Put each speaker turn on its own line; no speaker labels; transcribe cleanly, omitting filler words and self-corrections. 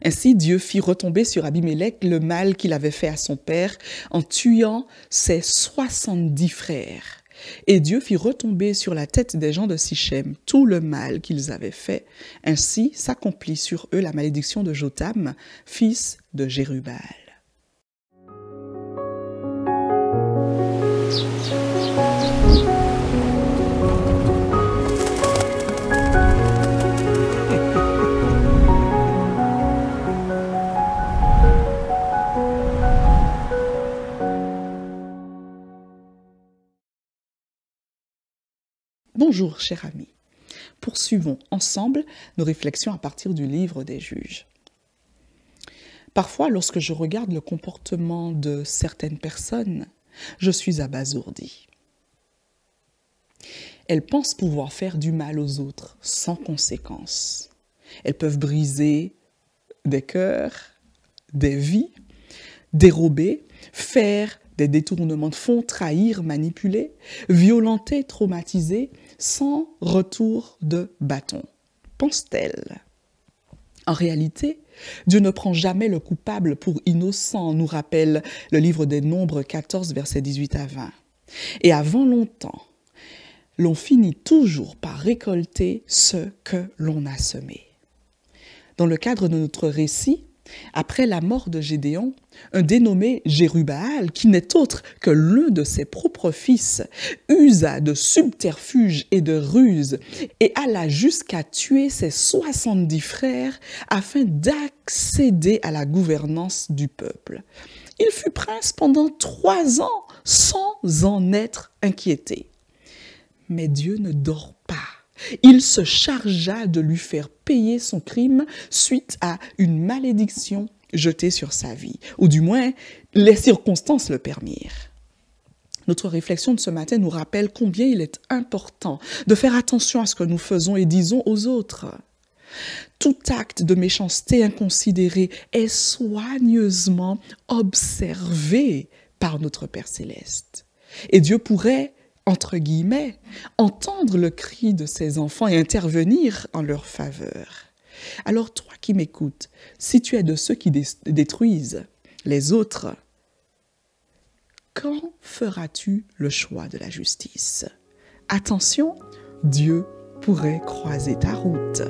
Ainsi, Dieu fit retomber sur Abimélec le mal qu'il avait fait à son père en tuant ses 70 frères. Et Dieu fit retomber sur la tête des gens de Sichem tout le mal qu'ils avaient fait. Ainsi s'accomplit sur eux la malédiction de Jotham, fils de Jérubbaal. Bonjour, cher ami. Poursuivons ensemble nos réflexions à partir du livre des Juges. Parfois, lorsque je regarde le comportement de certaines personnes, je suis abasourdi. Elles pensent pouvoir faire du mal aux autres sans conséquence. Elles peuvent briser des cœurs, des vies, dérober, faire des détournements de fonds, trahir, manipuler, violenter, traumatiser, sans retour de bâton. Pense-t-elle? En réalité, Dieu ne prend jamais le coupable pour innocent, nous rappelle le livre des Nombres 14, versets 18 à 20. Et avant longtemps, l'on finit toujours par récolter ce que l'on a semé. Dans le cadre de notre récit, après la mort de Gédéon, un dénommé Jérubbaal, qui n'est autre que l'un de ses propres fils, usa de subterfuges et de ruses et alla jusqu'à tuer ses 70 frères afin d'accéder à la gouvernance du peuple. Il fut prince pendant 3 ans sans en être inquiété. Mais Dieu ne dort pas. Il se chargea de lui faire payer son crime suite à une malédiction jetée sur sa vie, ou du moins les circonstances le permirent. Notre réflexion de ce matin nous rappelle combien il est important de faire attention à ce que nous faisons et disons aux autres. Tout acte de méchanceté inconsidéré est soigneusement observé par notre Père céleste. Et Dieu pourrait, entre guillemets, entendre le cri de ses enfants et intervenir en leur faveur. Alors toi qui m'écoutes, si tu es de ceux qui détruisent les autres, quand feras-tu le choix de la justice? Attention, Dieu pourrait croiser ta route.